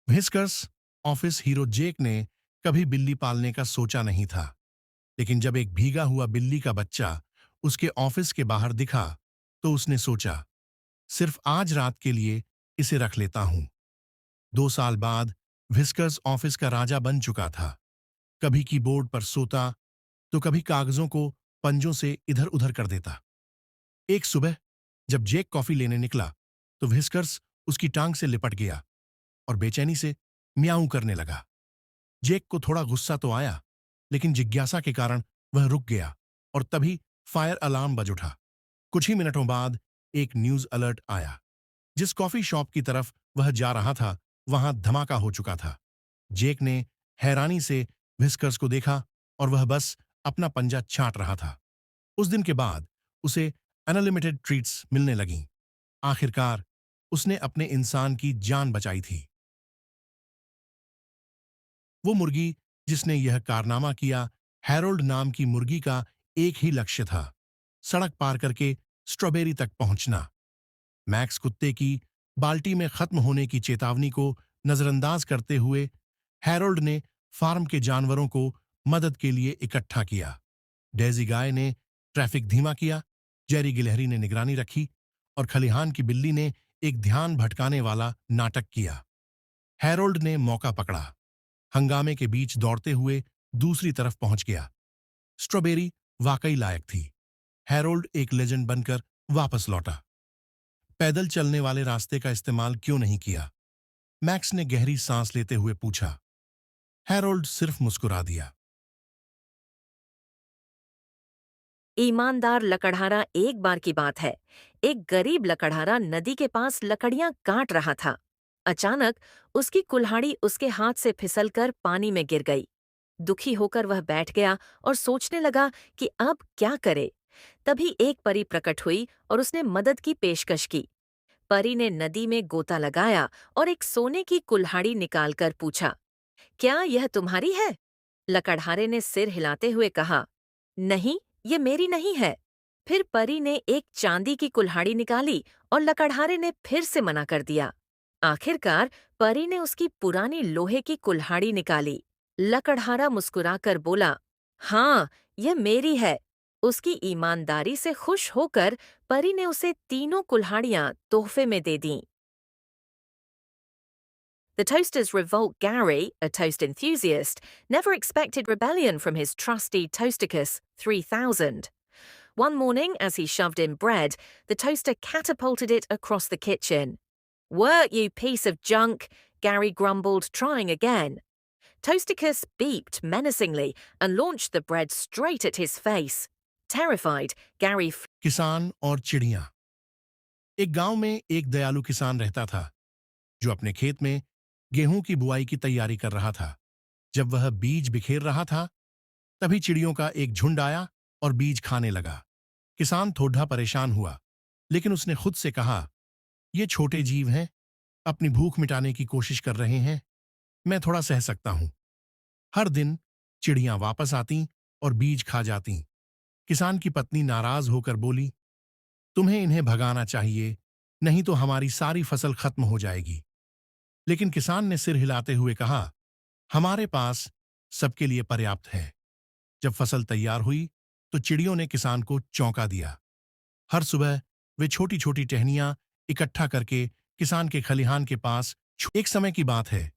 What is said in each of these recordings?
Whiskers office hero जेक ने कभी बिल्ली पालने का सोचा नहीं था, लेकिन जब एक भीगा हुआ बिल्ली का बच्चा उसके ऑफिस के बाहर दिखा, तो उसने सोचा, सिर्फ आज रात के लिए इसे रख लेता हूं। 2 साल बाद व्हिस्कर्स ऑफिस का राजा बन चुका था। कभी कीबोर्ड पर सोता, तो कभी कागजों को पंजों से इधर उधर कर देता। एक सुबह जब जेक कॉफी लेने निकला, तो व्हिस्कर्स उसकी टांग से लिपट गया और बेचैनी से म्याऊं करने लगा। जेक को थोड़ा गुस्सा तो आया, लेकिन जिज्ञासा के कारण वह रुक गया और तभी फायर अलार्म बज उठा। कुछ ही मिनटों बाद एक न्यूज अलर्ट आया। जिस कॉफी शॉप की तरफ वह जा रहा था, वहां धमाका हो चुका था। जेक ने हैरानी से व्हिस्कर्स को देखा और वह बस अपना पंजा छांट रहा था। उस दिन के बाद उसे अनलिमिटेड ट्रीट्स मिलने लगीं। आखिरकार उसने अपने इंसान की जान बचाई थी। वो मुर्गी जिसने यह कारनामा किया, हैरोल्ड नाम की मुर्गी का एक ही लक्ष्य था, सड़क पार करके स्ट्रॉबेरी तक पहुंचना। मैक्स कुत्ते की बाल्टी में खत्म होने की चेतावनी को नजरअंदाज करते हुए हैरोल्ड ने फार्म के जानवरों को मदद के लिए इकट्ठा किया। डेजी गाय ने ट्रैफिक धीमा किया, जेरी गिलहरी ने निगरानी रखी और खलिहान की बिल्ली ने एक ध्यान भटकाने वाला नाटक किया। हैरोल्ड ने मौका पकड़ा, हंगामे के बीच दौड़ते हुए दूसरी तरफ पहुंच गया। स्ट्रॉबेरी वाकई लायक थी। हैरोल्ड एक लेजेंड बनकर वापस लौटा। पैदल चलने वाले रास्ते का इस्तेमाल क्यों नहीं किया? मैक्स ने गहरी सांस लेते हुए पूछा। हैरोल्ड सिर्फ मुस्कुरा दिया। ईमानदार लकड़हारा एक बार की बात है। एक गरीब लकड़हारा नदी के पास लकड़ियां काट रहा था। अचानक उसकी कुल्हाड़ी उसके हाथ से फिसलकर पानी में गिर गई। दुखी होकर वह बैठ गया और सोचने लगा कि अब क्या करे। तभी एक परी प्रकट हुई और उसने मदद की पेशकश की। परी ने नदी में गोता लगाया और एक सोने की कुल्हाड़ी निकालकर पूछा, क्या यह तुम्हारी है? लकड़हारे ने सिर हिलाते हुए कहा, नहीं, ये मेरी नहीं है। फिर परी ने एक चांदी की कुल्हाड़ी निकाली और लकड़हारे ने फिर से मना कर दिया। आखिरकार परी ने उसकी पुरानी लोहे की कुल्हाड़ी निकाली। लकड़हारा मुस्कुराकर बोला, हाँ, यह मेरी है। उसकी ईमानदारी से खुश होकर परी ने उसे तीनों कुल्हाड़ियां तोहफे में दे दीं। The toasters revolt Gary, a toast enthusiast, never expected rebellion from his trusty Toasticus 3000. One morning, as he shoved in bread, the toaster catapulted it across the kitchen. Work, you piece of junk, Gary grumbled, trying again. Toasticus beeped menacingly and launched the bread straight at his face. Terrified, Gary किसान और चिड़िया। एक गांव में एक दयालु किसान रहता था, जो अपने खेत में गेहूं की बुआई की तैयारी कर रहा था। जब वह बीज बिखेर रहा था, तभी चिड़ियों का एक झुंड आया और बीज खाने लगा। किसान थोड़ा परेशान हुआ, लेकिन उसने खुद से कहा, ये छोटे जीव हैं, अपनी भूख मिटाने की कोशिश कर रहे हैं, मैं थोड़ा सह सकता हूं। हर दिन चिड़ियां वापस आती और बीज खा जाती। किसान की पत्नी नाराज होकर बोली, तुम्हें इन्हें भगाना चाहिए, नहीं तो हमारी सारी फसल खत्म हो जाएगी। लेकिन किसान ने सिर हिलाते हुए कहा, हमारे पास सबके लिए पर्याप्त है। जब फसल तैयार हुई, तो चिड़ियों ने किसान को चौंका दिया। हर सुबह वे छोटी छोटी टहनियां इकट्ठा करके किसान के खलिहान के पास एक समय की बात है,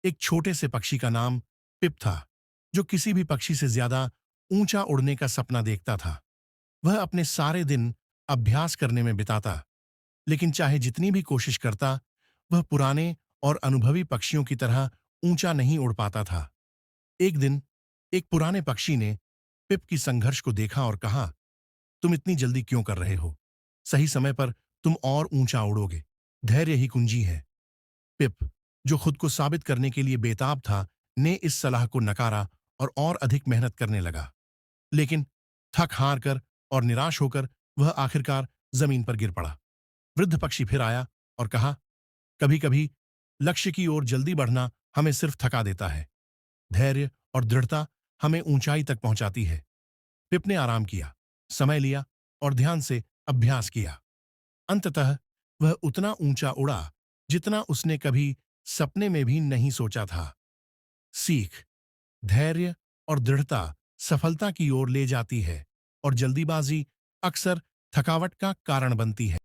एक छोटे से पक्षी का नाम पिप था, जो किसी भी पक्षी से ज्यादा ऊंचा उड़ने का सपना देखता था। वह अपने सारे दिन अभ्यास करने में बिताता, लेकिन चाहे जितनी भी कोशिश करता, वह पुराने और अनुभवी पक्षियों की तरह ऊंचा नहीं उड़ पाता था। एक दिन एक पुराने पक्षी ने पिप की संघर्ष को देखा और कहा, तुम इतनी जल्दी क्यों कर रहे हो? सही समय पर तुम और ऊंचा उड़ोगे। धैर्य ही कुंजी है। पिप, जो खुद को साबित करने के लिए बेताब था, ने इस सलाह को नकारा और अधिक मेहनत करने लगा। लेकिन थक हार कर और निराश होकर वह आखिरकार जमीन पर गिर पड़ा। वृद्ध पक्षी फिर आया और कहा, कभी कभी लक्ष्य की ओर जल्दी बढ़ना हमें सिर्फ थका देता है। धैर्य और दृढ़ता हमें ऊंचाई तक पहुंचाती है। पिप ने आराम किया, समय लिया और ध्यान से अभ्यास किया। अंततः वह उतना ऊंचा उड़ा जितना उसने कभी सपने में भी नहीं सोचा था। सीख, धैर्य और दृढ़ता सफलता की ओर ले जाती है और जल्दीबाजी अक्सर थकावट का कारण बनती है।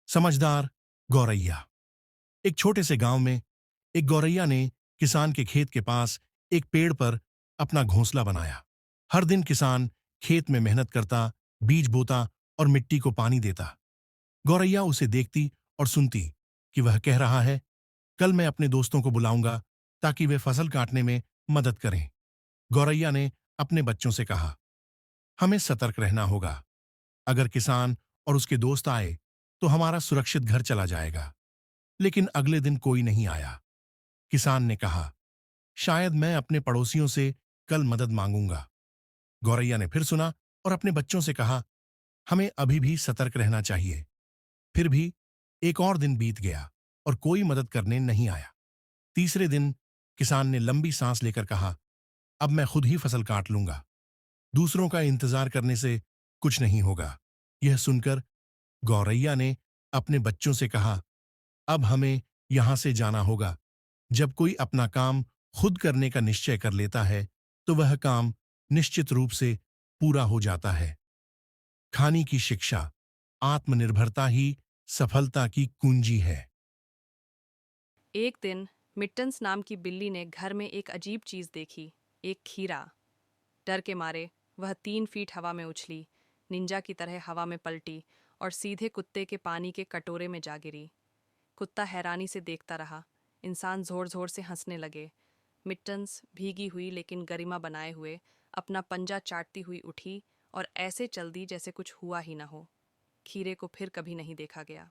समझदार गौरैया। एक छोटे से गांव में एक गौरैया ने किसान के खेत के पास एक पेड़ पर अपना घोंसला बनाया। हर दिन किसान खेत में मेहनत करता, बीज बोता और मिट्टी को पानी देता। गौरैया उसे देखती और सुनती कि वह कह रहा है, कल मैं अपने दोस्तों को बुलाऊंगा ताकि वे फसल काटने में मदद करें। गौरैया ने अपने बच्चों से कहा, हमें सतर्क रहना होगा। अगर किसान और उसके दोस्त आए तो हमारा सुरक्षित घर चला जाएगा। लेकिन अगले दिन कोई नहीं आया। किसान ने कहा, शायद मैं अपने पड़ोसियों से कल मदद मांगूंगा। गौरैया ने फिर सुना और अपने बच्चों से कहा, हमें अभी भी सतर्क रहना चाहिए। फिर भी एक और दिन बीत गया और कोई मदद करने नहीं आया। तीसरे दिन किसान ने लंबी सांस लेकर कहा, अब मैं खुद ही फसल काट लूंगा। दूसरों का इंतजार करने से कुछ नहीं होगा। यह सुनकर गौरैया ने अपने बच्चों से कहा, अब हमें यहां से जाना होगा। जब कोई अपना काम खुद करने का निश्चय कर लेता है तो वह काम निश्चित रूप से पूरा हो जाता है। खाने की शिक्षा, आत्मनिर्भरता ही सफलता की कुंजी है। एक दिन मिट्टन्स नाम की बिल्ली ने घर में एक अजीब चीज देखी, एक खीरा। डर के मारे वह 3 फीट हवा में उछली, निंजा की तरह हवा में पलटी और सीधे कुत्ते के पानी के कटोरे में जा गिरी। कुत्ता हैरानी से देखता रहा। इंसान जोर जोर से हंसने लगे। मिट्टन्स भीगी हुई लेकिन गरिमा बनाए हुए अपना पंजा चाटती हुई उठी और ऐसे चल दी जैसे कुछ हुआ ही न हो। खीरे को फिर कभी नहीं देखा गया।